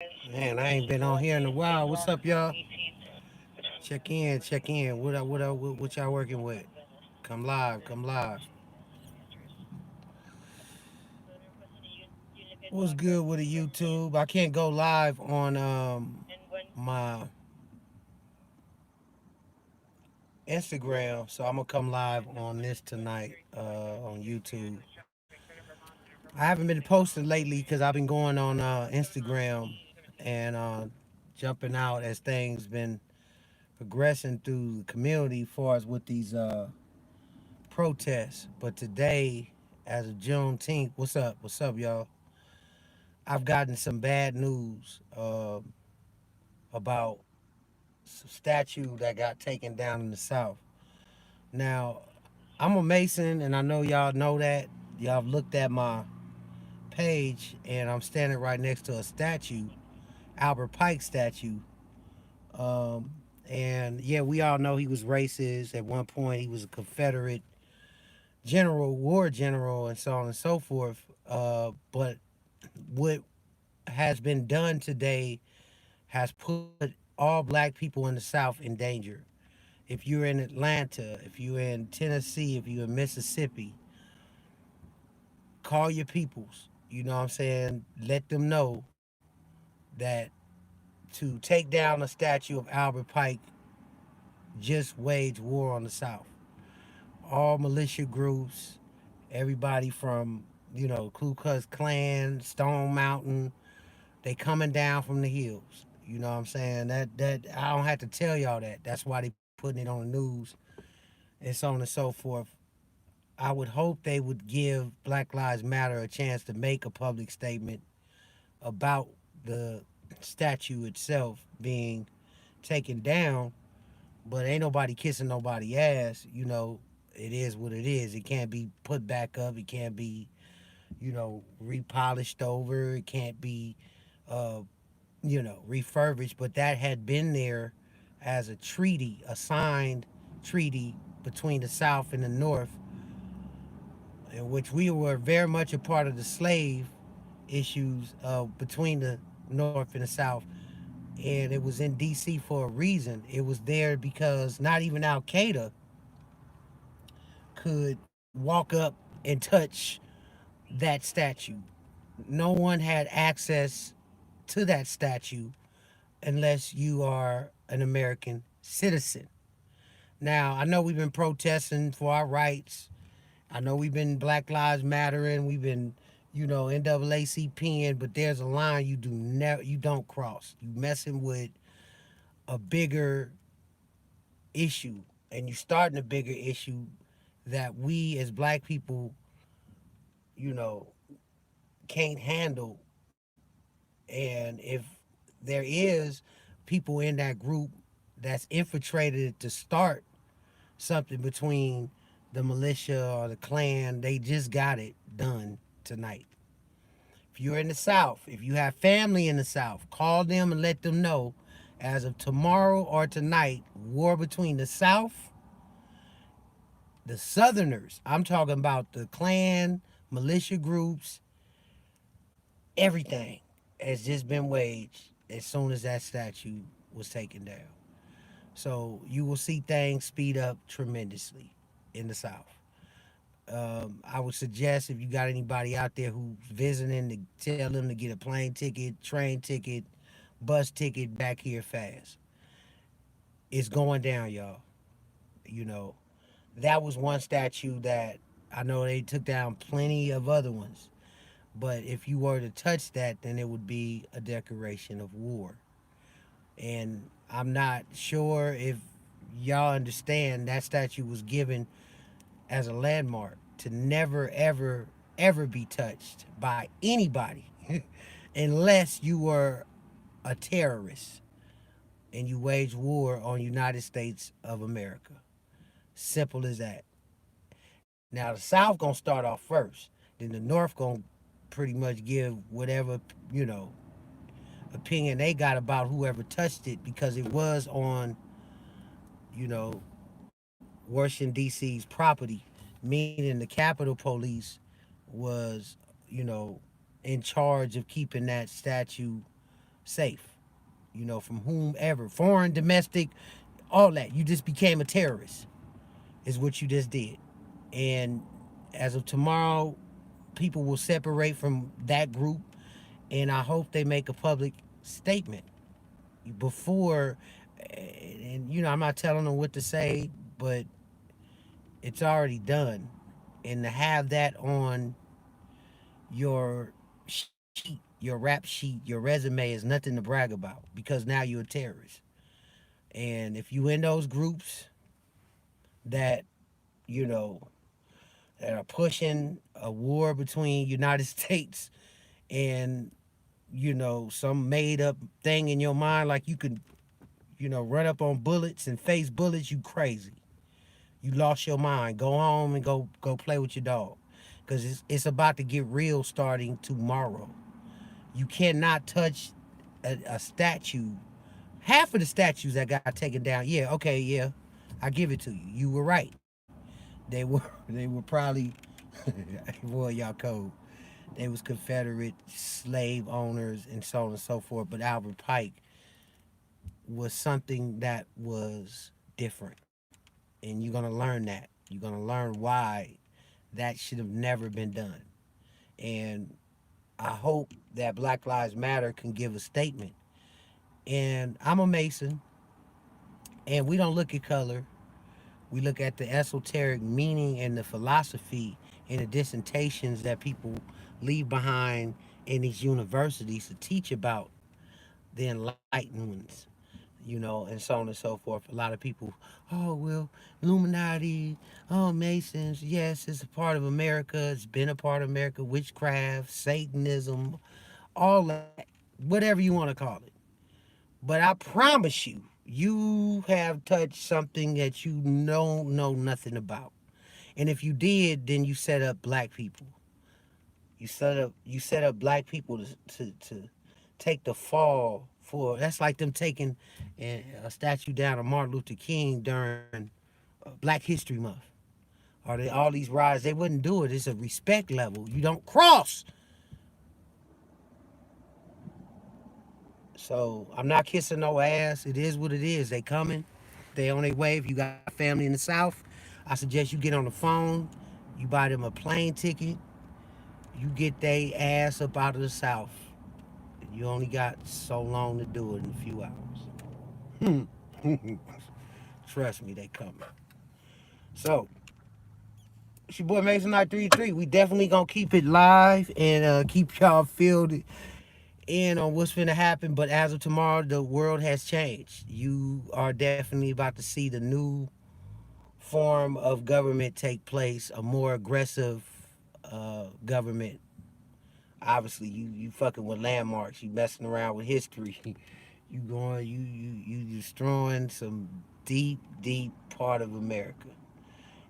Man, I ain't been on here in a while. What's up, y'all? Check in, check in. What y'all working with? Come live, come live. What's good with the YouTube? I can't go live on my Instagram, so I'm gonna come live on this tonight on YouTube. I haven't been posting lately because I've been going on Instagram and jumping out as things been progressing through the community as far as with these protests. But today, as of Juneteenth, what's up? What's up, y'all? I've gotten some bad news about some statue that got taken down in the South. Now, I'm a Mason, and I know y'all know that. Y'all have looked at my page, and I'm standing right next to a statue, Albert Pike statue. Um, and yeah, we all know he was racist. At one point, he was a Confederate general, war general, and so on and so forth. But what has been done today has put all black people in the South in danger. If you're in Atlanta, if you're in Tennessee, if you're in Mississippi, call your peoples. You know what I'm saying? Let them know that to take down a statue of Albert Pike just wage war on the South. All militia groups, everybody from, Ku Klux Klan, Stone Mountain, they coming down from the hills. You know what I'm saying? That I don't have to tell y'all that. That's why they putting it on the news and so on and so forth. I would hope they would give Black Lives Matter a chance to make a public statement about the statue itself being taken down, but ain't nobody kissing nobody ass. It is what it is. It can't be put back up. It can't be, repolished over. It can't be, uh, refurbished. But that had been there as a treaty, a signed treaty between the South and the North, in which we were very much a part of the slave issues between the North and the South. And it was in D.C. for a reason. It was there because not even Al Qaeda could walk up and touch that statue. No one had access to that statue unless you are an American citizen. Now, I know we've been protesting for our rights. I know we've been Black Lives Mattering. We've been, NAACPing, but there's a line you don't cross. You messing with a bigger issue, and you starting a bigger issue that we as black people, you know, can't handle. And if there is people in that group that's infiltrated to start something between the militia or the Klan, they just got it done tonight. If you're in the South, if you have family in the South, call them and let them know as of tomorrow or tonight, war between the South, the Southerners, I'm talking about the Klan, militia groups, everything has just been waged as soon as that statue was taken down. So you will see things speed up tremendously in the South. I would suggest if you got anybody out there who's visiting to tell them to get a plane ticket, train ticket, bus ticket back here fast. It's going down, y'all. You know, that was one statue that I know they took down plenty of other ones. But if you were to touch that, then it would be a declaration of war. And I'm not sure if y'all understand that statue was given as a landmark to never, ever, ever be touched by anybody unless you were a terrorist and you wage war on United States of America. Simple as that. Now the South gonna start off first. Then the North gonna pretty much give whatever, you know, opinion they got about whoever touched it because it was on, you know, Washington D.C.'s property, meaning the Capitol Police was, you know, in charge of keeping that statue safe. From whomever, foreign, domestic, all that. You just became a terrorist, is what you just did. And as of tomorrow, people will separate from that group, and I hope they make a public statement before. And I'm not telling them what to say, but it's already done. And to have that on your sheet, your rap sheet, your resume is nothing to brag about because now you're a terrorist. And if you in those groups that, you know, that are pushing a war between United States and, some made up thing in your mind like you could, run up on bullets and face bullets, you crazy. You lost your mind. Go home and go play with your dog. Cause it's about to get real starting tomorrow. You cannot touch a statue. Half of the statues that got taken down, yeah, okay, yeah, I give it to you. You were right. They were they were probably boy, y'all cold. They was Confederate slave owners and so on and so forth. But Albert Pike was something that was different. And you're gonna learn that. You're gonna learn why that should have never been done. And I hope that Black Lives Matter can give a statement. And I'm a Mason, and we don't look at color. We look at the esoteric meaning and the philosophy and the dissertations that people leave behind in these universities to teach about the enlightened ones, and so on and so forth. A lot of people, oh, well, Illuminati, oh, Masons, yes, it's a part of America. It's been a part of America. Witchcraft, Satanism, all that, whatever you want to call it. But I promise you, you have touched something that you don't know nothing about. And if you did, then you set up black people. You set up black people to take the fall for. That's like them taking a statue down of Martin Luther King during Black History Month. Or all these riots, they wouldn't do it. It's a respect level. You don't cross. So I'm not kissing no ass. It is what it is. They coming. They on their way. If you got family in the South, I suggest you get on the phone. You buy them a plane ticket. You get they ass up out of the South. You only got so long to do it in a few hours. Trust me, they coming. So it's your boy Mason 933. We definitely gonna keep it live and keep y'all filled in on what's gonna happen. But as of tomorrow, the world has changed. You are definitely about to see the new form of government take place, a more aggressive government. Obviously, you fucking with landmarks. You messing around with history. You going you destroying some deep part of America,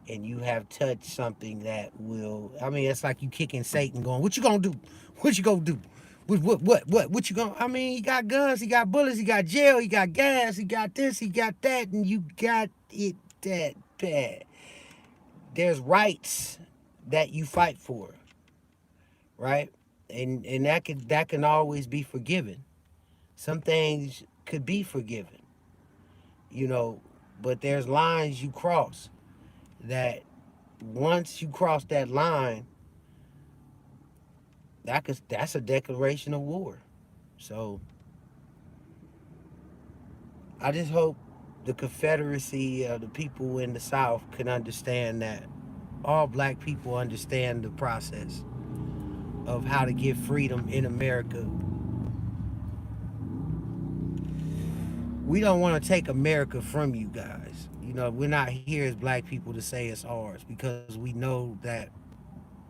and you have touched something that will. I mean, it's like you kicking Satan, going, "What you gonna do? What you gonna do? What you gonna?" I mean, he got guns, he got bullets, he got jail, he got gas, he got this, he got that, and you got it that bad. There's rights that you fight for, right? And that can always be forgiven. Some things could be forgiven, you know, but there's lines you cross that once you cross that line, that's a declaration of war. So I just hope the Confederacy, the people in the South, can understand that all black people understand the process of how to get freedom in America. We don't want to take America from you guys. We're not here as black people to say it's ours because we know that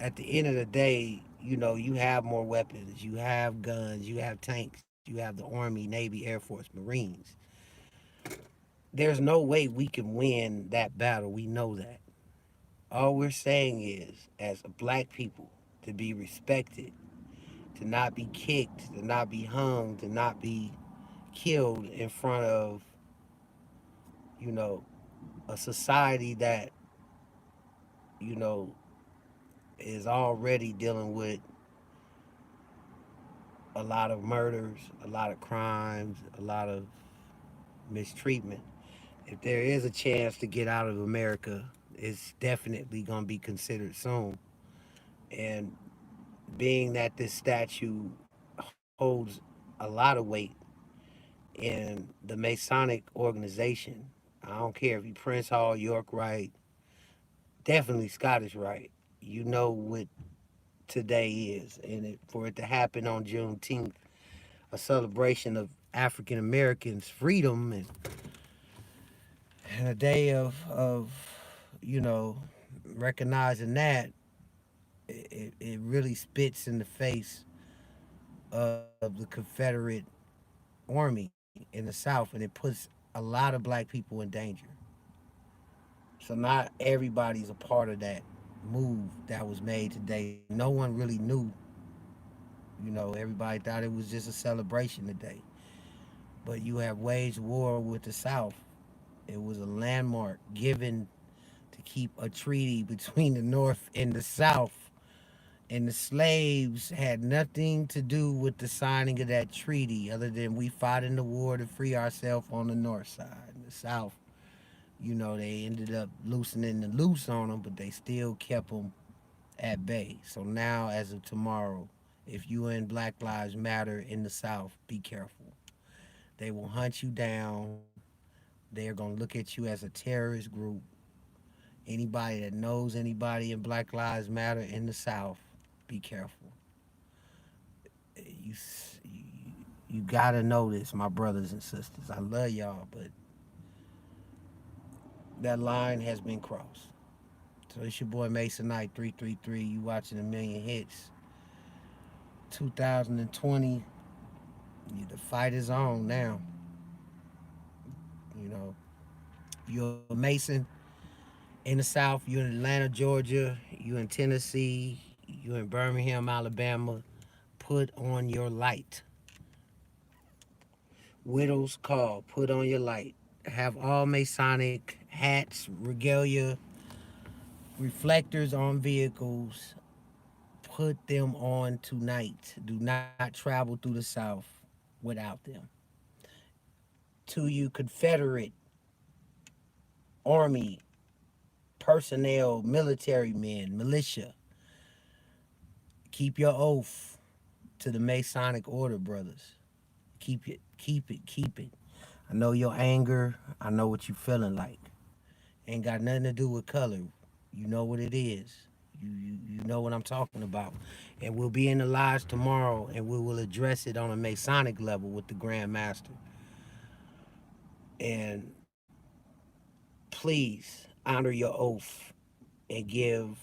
at the end of the day, you have more weapons, you have guns, you have tanks, you have the Army, Navy, Air Force, Marines. There's no way we can win that battle. We know that. All we're saying is, as a black people, to be respected, to not be kicked, to not be hung, to not be killed in front of, you know, a society that, you know, is already dealing with a lot of murders, a lot of crimes, a lot of mistreatment. If there is a chance to get out of America, it's definitely going to be considered soon. And being that this statue holds a lot of weight in the Masonic organization, I don't care if you Prince Hall, York Rite, definitely Scottish Rite. You know what today is, and for it to happen on Juneteenth, a celebration of African Americans' freedom, and a day of you know recognizing that it really spits in the face of the Confederate Army in the South, and it puts a lot of black people in danger. So not everybody's a part of that move that was made today. No one really knew. Everybody thought it was just a celebration today. But you have waged war with the South. It was a landmark given to keep a treaty between the North and the South. And the slaves had nothing to do with the signing of that treaty other than we fought in the war to free ourselves on the North side. In the South, they ended up loosening the loose on them, but they still kept them at bay. So now, as of tomorrow, if you in Black Lives Matter in the South, be careful. They will hunt you down. They're going to look at you as a terrorist group. Anybody that knows anybody in Black Lives Matter in the South, be careful. You, you, you gotta know this, my brothers and sisters. I love y'all, but that line has been crossed. So it's your boy Mason Knight 333. You watching a million hits. 2020. The fight is on now. You know, you're a Mason in the South. You're in Atlanta, Georgia. You in Tennessee. You in Birmingham, Alabama. Put on your light. Widow's Call. Put on your light. Have all Masonic hats, regalia, reflectors on vehicles. Put them on tonight. Do not travel through the South without them. To you, Confederate Army personnel, military men, militia, keep your oath to the Masonic order, brothers. Keep it, keep it, keep it. I know your anger. I know what you feeling like. Ain't got nothing to do with color. You know what it is. You know what I'm talking about. And we'll be in the lives tomorrow and we will address it on a Masonic level with the Grand Master. And please honor your oath and give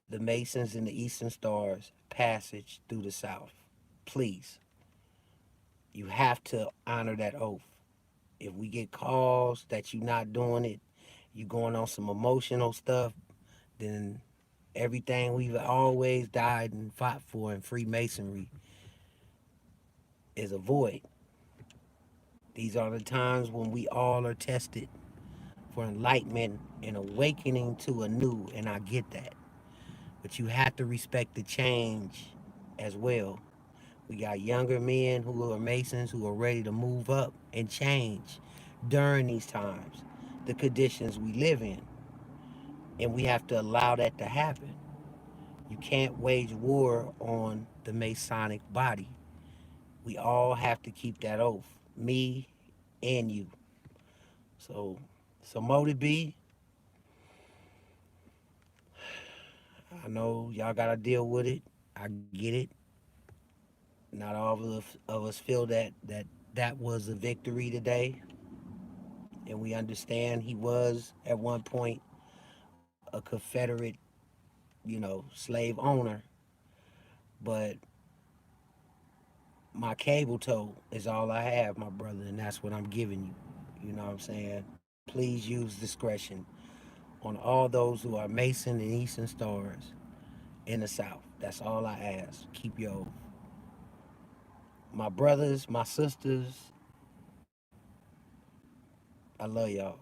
the Masons and the Eastern Stars passage through the South. Please. You have to honor that oath. If we get calls that you're not doing it, you going on some emotional stuff, then everything we've always died and fought for in Freemasonry is a void. These are the times when we all are tested for enlightenment and awakening to a new, and I get that. But you have to respect the change as well. We got younger men who are Masons who are ready to move up and change during these times, the conditions we live in. And we have to allow that to happen. You can't wage war on the Masonic body. We all have to keep that oath, me and you. So Motive B, I know y'all gotta deal with it. I get it. Not all of us feel that was a victory today, and we understand he was at one point a Confederate, slave owner. But my cable toe is all I have, my brother, and that's what I'm giving you. You know what I'm saying? Please use discretion on all those who are Mason and Eastern Stars in the South. That's all I ask. Keep your oath. My brothers, my sisters, I love y'all.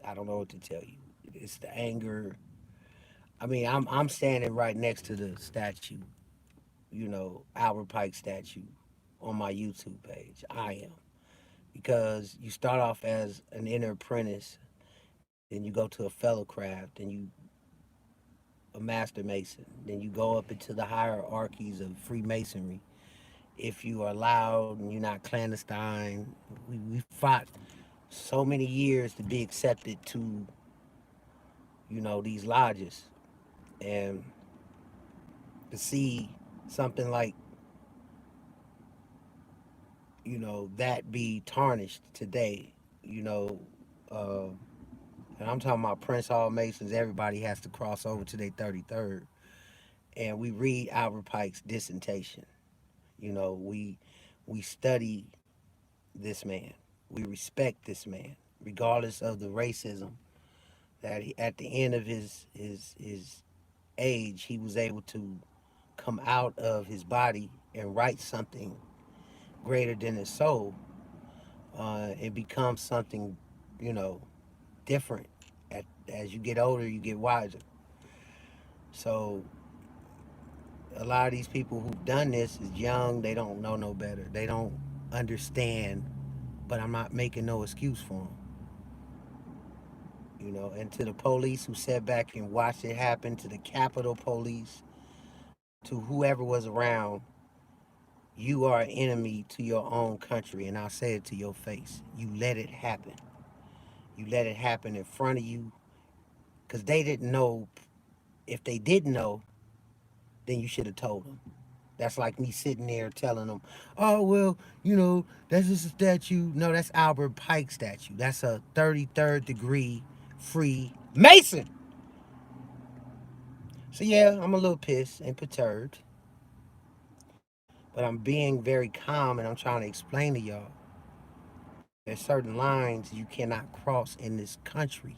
I don't know what to tell you. It's the anger. I mean, I'm standing right next to the statue. Albert Pike statue on my YouTube page. I am. Because you start off as an inner apprentice, then you go to a fellow craft, then you a master mason, then you go up into the hierarchies of Freemasonry. If you are loud and you're not clandestine, we fought so many years to be accepted to, these lodges. And to see something like, that be tarnished today, you know, uh, and I'm talking about Prince Hall Masons, everybody has to cross over to their 33rd. And we read Albert Pike's dissertation. We study this man. We respect this man, regardless of the racism that at the end of his age, he was able to come out of his body and write something greater than his soul, and become something, you know, different. As you get older, you get wiser. So a lot of these people who've done this is young. They don't know no better. They don't understand. But I'm not making no excuse for them. And to the police who sat back and watched it happen, to the Capitol Police, to whoever was around, you are an enemy to your own country, and I'll say it to your face. You let it happen. You let it happen in front of you, because they didn't know. If they didn't know, then you should have told them. That's like me sitting there telling them, oh, well, that's just a statue. No, that's Albert Pike statue. That's a 33rd degree free Mason. So, yeah, I'm a little pissed and perturbed, but I'm being very calm and I'm trying to explain to y'all there's certain lines you cannot cross in this country.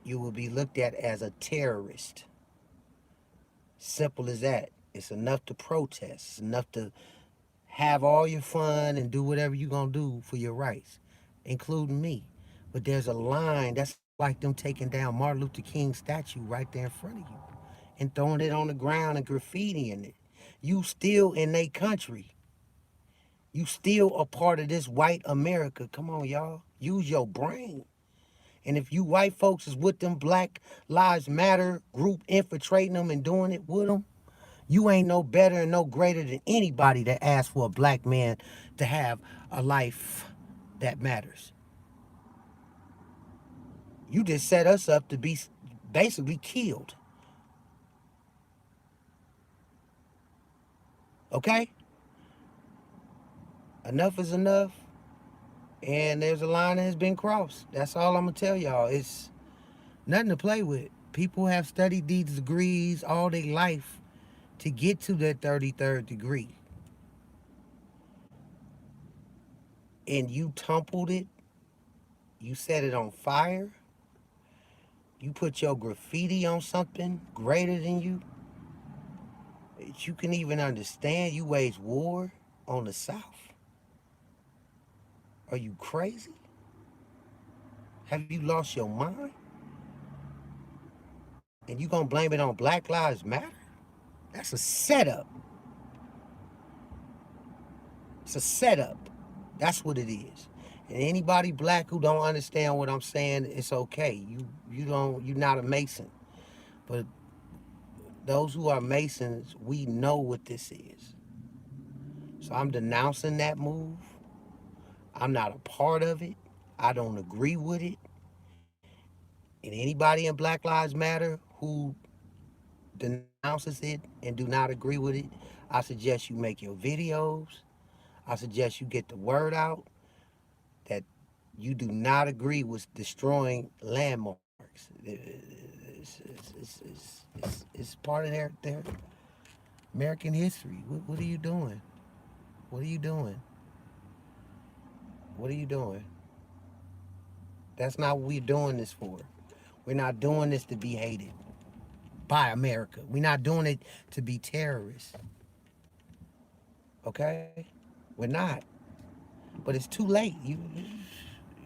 You will be looked at as a terrorist. Simple as that. It's enough to protest. It's enough to have all your fun and do whatever you're going to do for your rights, including me. But there's a line that's like them taking down Martin Luther King's statue right there in front of you and throwing it on the ground and graffitiing it. You still in their country. You still a part of this white America. Come on, y'all. Use your brain. And if you white folks is with them Black Lives Matter group infiltrating them and doing it with them, you ain't no better and no greater than anybody that asks for a black man to have a life that matters. You just set us up to be basically killed. Okay? Enough is enough. And there's a line that has been crossed. That's all I'm going to tell y'all. It's nothing to play with. People have studied these degrees all their life to get to their 33rd degree. And you tumbled it, you set it on fire, you put your graffiti on something greater than you that you can even understand. You wage war on the South. Are you crazy? Have you lost your mind? And you gonna blame it on Black Lives Matter? That's a setup. It's a setup. That's what it is. And anybody black who don't understand what I'm saying, it's okay. You're not a Mason. But those who are Masons, we know what this is. So I'm denouncing that move. I'm not a part of it. I don't agree with it. And anybody in Black Lives Matter who denounces it and do not agree with it, I suggest you make your videos. I suggest you get the word out that you do not agree with destroying landmarks. It's part of their American history. What are you doing? What are you doing? What are you doing? That's not what we're doing this for. We're not doing this to be hated by America. We're not doing it to be terrorists. Okay? We're not. But it's too late. You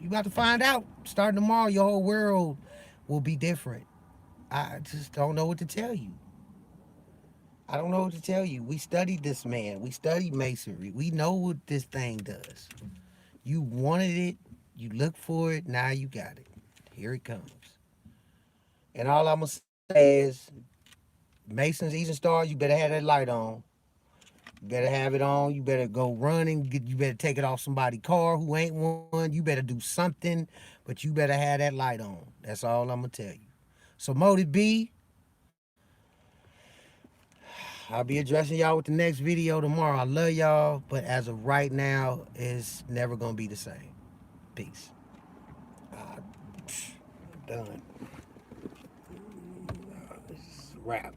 about to find out. Starting tomorrow, your whole world will be different. I just don't know what to tell you. I don't know what to tell you. We studied this man. We studied masonry. We know what this thing does. You wanted it. You looked for it. Now you got it. Here it comes. And all I'm gonna say is, Masons, Eastern Stars, you better have that light on. You better have it on. You better go running. You better take it off somebody's car who ain't one. You better do something, but you better have that light on. That's all I'm gonna tell you. So Motive B, I'll be addressing y'all with the next video tomorrow. I love y'all, but as of right now, it's never gonna be the same. Peace. Uh, Done. Wrap.